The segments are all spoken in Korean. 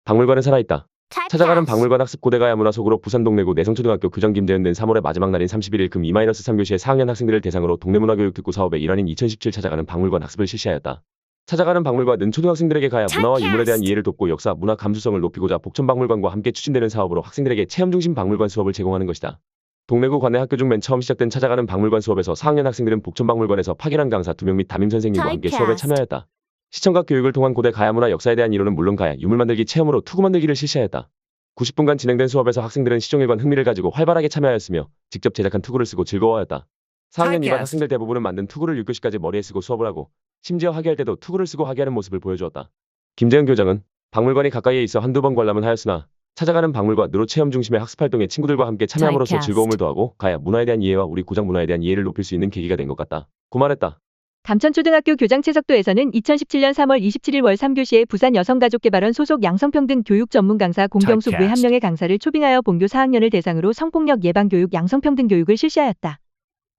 박물관은 살아있다. 찾아가는 박물관 학습 고대가야 문화 속으로 부산 동래구 내성초등학교 교장 김대현는 3월의 마지막 날인 31일 금 2-3교시에 4학년 학생들을 대상으로 동네문화교육 듣고 사업의 일환인 2017 찾아가는 박물관 학습을 실시하였다. 찾아가는 박물관은 초등학생들에게 가야 문화와 유물에 대한 이해를 돕고 역사, 문화 감수성을 높이고자 복천박물관과 함께 추진되는 사업으로 학생들에게 체험중심 박물관 수업을 제공하는 것이다. 동래구 관내 학교 중 맨 처음 시작된 찾아가는 박물관 수업에서 4학년 학생들은 복천박물관에서 파견한 강사 2명 및 담임 선생님과 함께 수업에 참여하였다. 시청각 교육을 통한 고대 가야 문화 역사에 대한 이론은 물론 가야 유물 만들기 체험으로 투구 만들기를 실시하였다. 90분간 진행된 수업에서 학생들은 시종일관 흥미를 가지고 활발하게 참여하였으며 직접 제작한 투구를 쓰고 즐거워하였다. 4학년 2반 학생들 대부분은 만든 투구를 6교시까지 머리에 쓰고 수업을 하고 심지어 학예할 때도 투구를 쓰고 학예하는 모습을 보여주었다. 김재현 교장은 박물관이 가까이에 있어 한두 번 관람은 하였으나 찾아가는 박물관으로 체험 중심의 학습활동에 친구들과 함께 참여함으로써 즐거움을 더하고 가야 문화에 대한 이해와 우리 고장 문화에 대한 이해를 높일 수 있는 계기가 된 것 같다. 고 말했다. 담천초등학교 교장 채석도에서는 2017년 3월 27일 월 3교시에 부산 여성가족개발원 소속 양성평등 교육 전문 강사 공경숙 외 한 명의 강사를 초빙하여 본교 4학년을 대상으로 성폭력 예방교육 양성평등 교육을 실시하였다.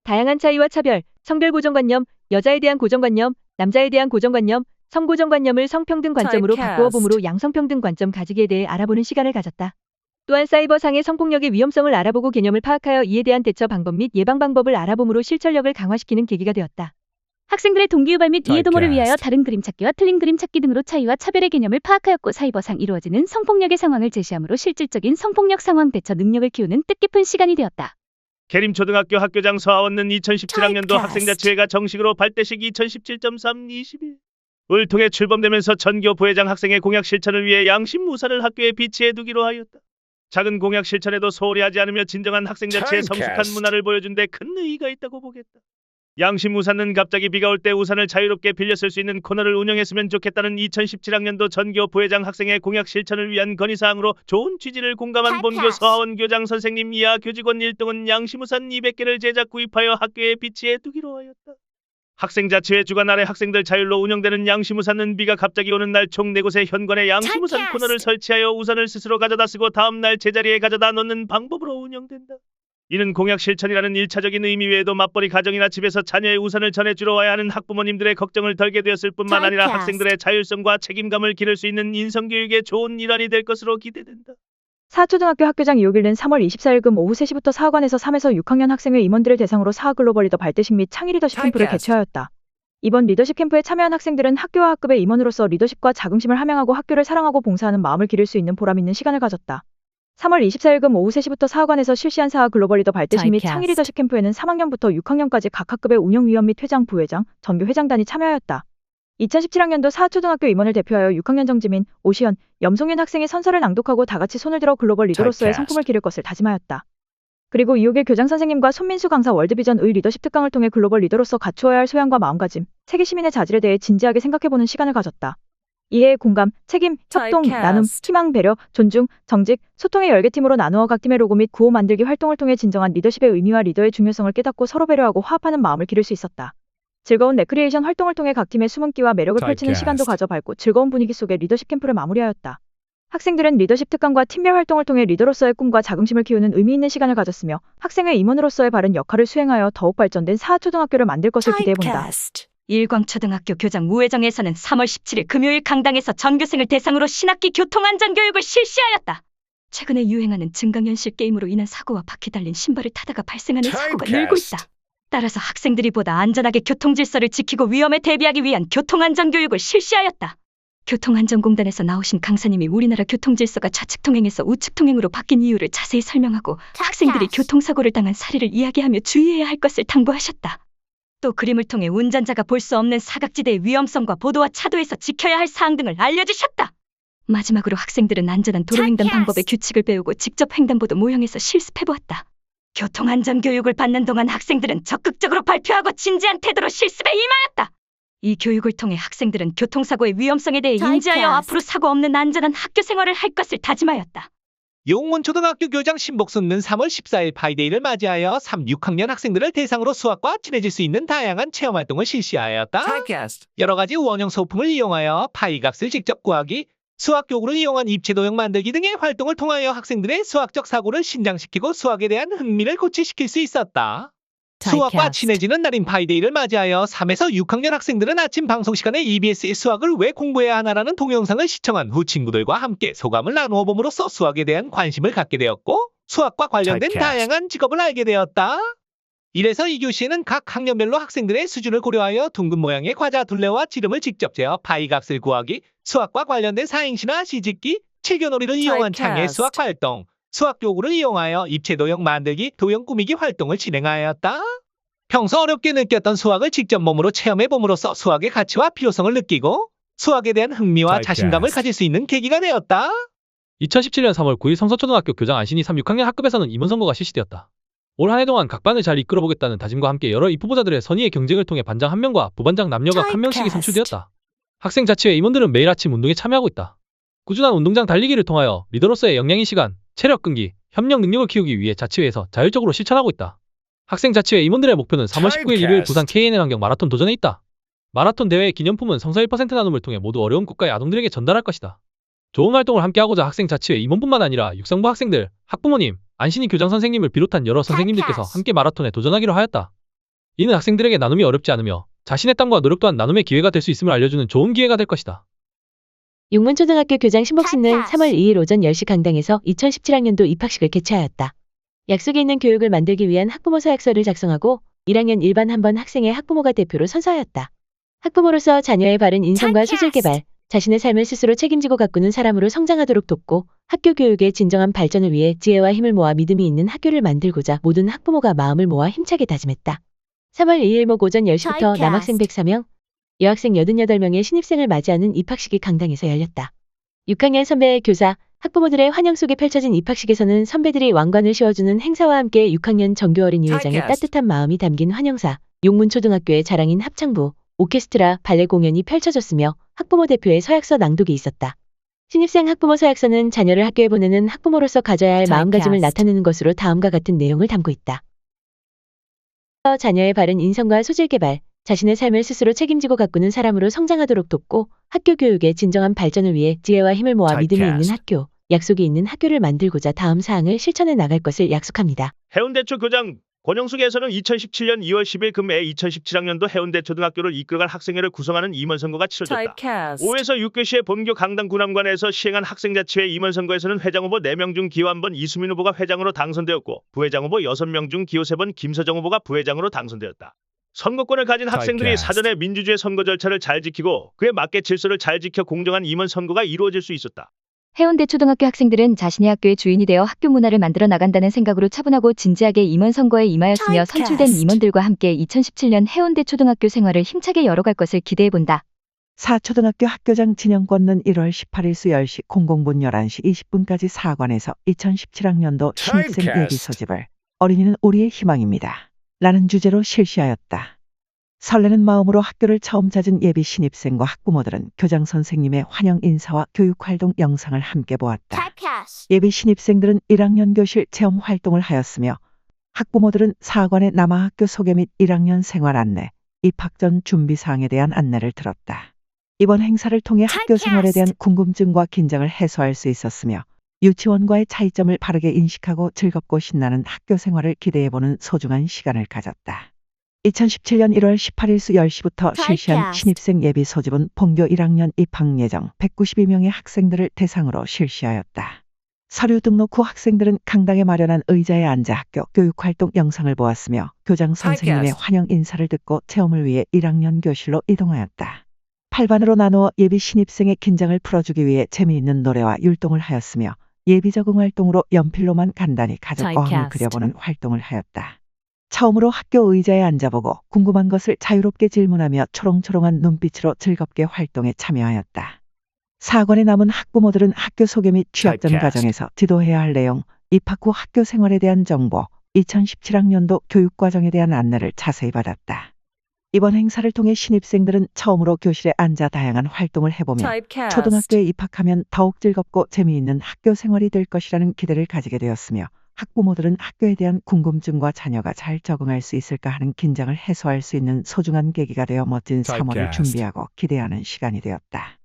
다양한 차이와 차별, 성별 고정관념, 여자에 대한 고정관념, 남자에 대한 고정관념, 성고정관념을 성평등 관점으로 바꾸어 봄으로 양성평등 관점 가지기에 대해 알아보는 시간을 가졌다. 또한 사이버상의 성폭력의 위험성을 알아보고 개념을 파악하여 이에 대한 대처 방법 및 예방 방법을 알아봄으로 실천력을 강화시키는 계기가 되었다. 학생들의 동기유발 및 이해도모를 위하여 다른 그림 찾기와 틀린 그림 찾기 등으로 차이와 차별의 개념을 파악하였고 사이버상 이루어지는 성폭력의 상황을 제시함으로 실질적인 성폭력 상황 대처 능력을 키우는 뜻깊은 시간이 되었다. 계림초등학교 학교장 서하원은 2017학년도 학생자치회가 정식으로 발대식 2017.3-21을 통해 출범되면서 전교 부회장 학생의 공약 실천을 위해 양심무사를 학교에 비치해 두기로 하였다. 작은 공약 실천에도 소홀히 하지 않으며 진정한 학생자치의 성숙한 문화를 보여준 데 큰 의의가 있다고 보겠다. 양심우산은 갑자기 비가 올 때 우산을 자유롭게 빌려 쓸 수 있는 코너를 운영했으면 좋겠다는 2017학년도 전교 부회장 학생의 공약 실천을 위한 건의사항으로 좋은 취지를 공감한 본교 서하원 교장 선생님 이하 교직원 1등은 양심우산 200개를 제작 구입하여 학교에 비치해 두기로 하였다. 학생자치회 주관 아래 학생들 자율로 운영되는 양심우산은 비가 갑자기 오는 날 총 4곳의 현관에 양심우산 코너를 설치하여 우산을 스스로 가져다 쓰고 다음 날 제자리에 가져다 놓는 방법으로 운영된다. 이는 공약 실천이라는 1차적인 의미 외에도 맞벌이 가정이나 집에서 자녀의 우산을 전해주러 와야 하는 학부모님들의 걱정을 덜게 되었을 뿐만 아니라 학생들의 자율성과 책임감을 기를 수 있는 인성교육의 좋은 일환이 될 것으로 기대된다. 사초등학교 학교장 이호길은 3월 24일 금 오후 3시부터 사학원에서 3에서 6학년 학생회 임원들을 대상으로 사학 글로벌 리더 발대식 및 창의 리더십 캠프를 개최하였다. 이번 리더십 캠프에 참여한 학생들은 학교와 학급의 임원으로서 리더십과 자긍심을 함양하고 학교를 사랑하고 봉사하는 마음을 기를 수 있는 보람 있는 시간을 가졌다. 3월 24일 금 오후 3시부터 사학원에서 실시한 사학 글로벌 리더 발대식 및 창의 리더십 캠프에는 3학년부터 6학년까지 각 학급의 운영위원 및 회장, 부회장, 전교 회장단이 참여하였다. 2017학년도 사초등학교 임원을 대표하여 6학년 정지민, 오시연, 염송윤 학생이 선서를 낭독하고 다같이 손을 들어 글로벌 리더로서의 성품을 기를 것을 다짐하였다. 그리고 이호길 교장 선생님과 손민수 강사 월드비전의 리더십 특강을 통해 글로벌 리더로서 갖추어야 할 소양과 마음가짐, 세계 시민의 자질에 대해 진지하게 생각해보는 시간을 가졌다. 이해, 공감, 책임, 협동, 나눔, 희망, 배려, 존중, 정직, 소통의 열개팀으로 나누어 각 팀의 로고 및 구호 만들기 활동을 통해 진정한 리더십의 의미와 리더의 중요성을 깨닫고 서로 배려하고 화합하는 마음을 기를 수 있었다. 즐거운 레크리에이션 활동을 통해 각 팀의 숨은기와 매력을 펼치는 시간도 가져 밝고 즐거운 분위기 속에 리더십 캠프를 마무리하였다. 학생들은 리더십 특강과 팀별 활동을 통해 리더로서의 꿈과 자긍심을 키우는 의미 있는 시간을 가졌으며 학생회 임원으로서의 바른 역할을 수행하여 더욱 발전된 사초등학교를 만들 것을 기대해본다. 일광초등학교 교장 무회정에서는 3월 17일 금요일 강당에서 전교생을 대상으로 신학기 교통안전교육을 실시하였다. 최근에 유행하는 증강현실 게임으로 인한 사고와 바퀴 달린 신발을 타다가 발생하는 사고가 늘고 있다. 따라서 학생들이 보다 안전하게 교통질서를 지키고 위험에 대비하기 위한 교통안전교육을 실시하였다. 교통안전공단에서 나오신 강사님이 우리나라 교통질서가 좌측통행에서 우측통행으로 바뀐 이유를 자세히 설명하고 학생들이 교통사고를 당한 사례를 이야기하며 주의해야 할 것을 당부하셨다. 또 그림을 통해 운전자가 볼 수 없는 사각지대의 위험성과 보도와 차도에서 지켜야 할 사항 등을 알려주셨다. 마지막으로 학생들은 안전한 도로횡단 방법의 규칙을 배우고 직접 횡단보도 모형에서 실습해보았다. 교통안전교육을 받는 동안 학생들은 적극적으로 발표하고 진지한 태도로 실습에 임하였다. 이 교육을 통해 학생들은 교통사고의 위험성에 대해 인지하여 앞으로 사고 없는 안전한 학교 생활을 할 것을 다짐하였다. 용문초등학교 교장 신복순는 3월 14일 파이데이를 맞이하여 3, 6학년 학생들을 대상으로 수학과 친해질 수 있는 다양한 체험활동을 실시하였다. 여러 가지 원형 소품을 이용하여 파이값을 직접 구하기, 수학교구를 이용한 입체도형 만들기 등의 활동을 통하여 학생들의 수학적 사고를 신장시키고 수학에 대한 흥미를 고취시킬 수 있었다. 수학과 친해지는 날인 파이데이를 맞이하여 3에서 6학년 학생들은 아침 방송 시간에 EBS의 수학을 왜 공부해야 하나라는 동영상을 시청한 후 친구들과 함께 소감을 나누어 봄으로써 수학에 대한 관심을 갖게 되었고 수학과 관련된 다양한 직업을 알게 되었다. 이래서 2교시에는 각 학년별로 학생들의 수준을 고려하여 둥근 모양의 과자 둘레와 지름을 직접 재어 파이 값을 구하기, 수학과 관련된 사행시나 시짓기, 칠교놀이를 이용한 창의 수학 활동, 수학 교구를 이용하여 입체 도형 만들기, 도형 꾸미기 활동을 진행하였다. 평소 어렵게 느꼈던 수학을 직접 몸으로 체험해 봄으로써 수학의 가치와 필요성을 느끼고 수학에 대한 흥미와 자신감을 가질 수 있는 계기가 되었다. 2017년 3월 9일 성서초등학교 교장 안신이 3, 6학년 학급에서는 임원 선거가 실시되었다. 올 한 해 동안 각 반을 잘 이끌어보겠다는 다짐과 함께 여러 입후보자들의 선의의 경쟁을 통해 반장 1명과 부반장 남녀가 1명씩이 선출되었다. 학생 자치회 임원들은 매일 아침 운동에 참여하고 있다. 꾸준한 운동장 달리기를 통하여 리더로서의 역량인 시간, 체력 끈기, 협력 능력을 키우기 위해 자치회에서 자율적으로 실천하고 있다. 학생 자치회 임원들의 목표는 3월 19일 일요일 부산 KNN 환경 마라톤 도전에 있다. 마라톤 대회의 기념품은 성서 1% 나눔을 통해 모두 어려운 국가의 아동들에게 전달할 것이다. 좋은 활동을 함께하고자 학생 자치회 임원뿐만 아니라 육상부 학생들, 학부모님, 안신이 교장 선생님을 비롯한 여러 선생님들께서 함께 마라톤에 도전하기로 하였다. 이는 학생들에게 나눔이 어렵지 않으며 자신의 땀과 노력 또한 나눔의 기회가 될 수 있음을 알려주는 좋은 기회가 될 것이다. 용문초등학교 교장 신복순는 3월 2일 오전 10시 강당에서 2017학년도 입학식을 개최하였다. 약속에 있는 교육을 만들기 위한 학부모 서약서를 작성하고 1학년 일반 한번 학생의 학부모가 대표로 선서하였다. 학부모로서 자녀의 바른 인성과 소질 개발, 자신의 삶을 스스로 책임지고 가꾸는 사람으로 성장하도록 돕고 학교 교육의 진정한 발전을 위해 지혜와 힘을 모아 믿음이 있는 학교를 만들고자 모든 학부모가 마음을 모아 힘차게 다짐했다. 3월 2일 목 오전 10시부터 남학생 104명, 여학생 88명의 신입생을 맞이하는 입학식이 강당에서 열렸다. 6학년 선배 교사, 학부모들의 환영 속에 펼쳐진 입학식에서는 선배들이 왕관을 씌워주는 행사와 함께 6학년 정교 어린이회장의 따뜻한 마음이 담긴 환영사, 용문초등학교의 자랑인 합창부, 오케스트라, 발레 공연이 펼쳐졌으며 학부모 대표의 서약서 낭독이 있었다. 신입생 학부모 서약서는 자녀를 학교에 보내는 학부모로서 가져야 할 마음가짐을 나타내는 것으로 다음과 같은 내용을 담고 있다. 자녀의 바른 인성과 소질 개발, 자신의 삶을 스스로 책임지고 가꾸는 사람으로 성장하도록 돕고 학교 교육의 진정한 발전을 위해 지혜와 힘을 모아 믿음이 있는 학교, 약속이 있는 학교를 만들고자 다음 사항을 실천해 나갈 것을 약속합니다. 해운대초 교장 권영숙에서는 2017년 2월 10일 금해 2017학년도 해운대초등학교를 이끌어갈 학생회를 구성하는 임원선거가 치러졌다. 5에서 6교시의 본교 강당 군함관에서 시행한 학생자치회 임원선거에서는 회장 후보 4명 중 기호 1번 이수민 후보가 회장으로 당선되었고 부회장 후보 6명 중 기호 3번 김서정 후보가 부회장으로 당선되었다. 선거권을 가진 학생들이 사전에 민주주의 선거 절차를 잘 지키고 그에 맞게 질서를 잘 지켜 공정한 임원 선거가 이루어질 수 있었다. 해운대 초등학교 학생들은 자신의 학교의 주인이 되어 학교 문화를 만들어 나간다는 생각으로 차분하고 진지하게 임원 선거에 임하였으며 선출된 임원들과 함께 2017년 해운대 초등학교 생활을 힘차게 열어갈 것을 기대해본다. 사초등학교 학교장 진영권은 1월 18일 수 10시 00분 11시 20분까지 사관에서 2017학년도 신입생 예비 소집을 어린이는 우리의 희망입니다. 라는 주제로 실시하였다. 설레는 마음으로 학교를 처음 찾은 예비 신입생과 학부모들은 교장 선생님의 환영 인사와 교육활동 영상을 함께 보았다. 예비 신입생들은 1학년 교실 체험 활동을 하였으며 학부모들은 사관의 남아학교 소개 및 1학년 생활 안내, 입학 전 준비 사항에 대한 안내를 들었다. 이번 행사를 통해 학교 생활에 대한 궁금증과 긴장을 해소할 수 있었으며 유치원과의 차이점을 바르게 인식하고 즐겁고 신나는 학교 생활을 기대해보는 소중한 시간을 가졌다. 2017년 1월 18일 수 10시부터 실시한 신입생 예비 소집은 본교 1학년 입학 예정 192명의 학생들을 대상으로 실시하였다. 서류 등록 후 학생들은 강당에 마련한 의자에 앉아 학교 교육활동 영상을 보았으며 교장 선생님의 환영 인사를 듣고 체험을 위해 1학년 교실로 이동하였다. 8반으로 나누어 예비 신입생의 긴장을 풀어주기 위해 재미있는 노래와 율동을 하였으며 예비 적응 활동으로 연필로만 간단히 가족 어항을 그려보는 활동을 하였다. 처음으로 학교 의자에 앉아보고 궁금한 것을 자유롭게 질문하며 초롱초롱한 눈빛으로 즐겁게 활동에 참여하였다. 사관에 남은 학부모들은 학교 소개 및 취업 전 과정에서 지도해야 할 내용, 입학 후 학교 생활에 대한 정보, 2017학년도 교육과정에 대한 안내를 자세히 받았다. 이번 행사를 통해 신입생들은 처음으로 교실에 앉아 다양한 활동을 해보며 초등학교에 입학하면 더욱 즐겁고 재미있는 학교 생활이 될 것이라는 기대를 가지게 되었으며 학부모들은 학교에 대한 궁금증과 자녀가 잘 적응할 수 있을까 하는 긴장을 해소할 수 있는 소중한 계기가 되어 멋진 3월을 준비하고 기대하는 시간이 되었다.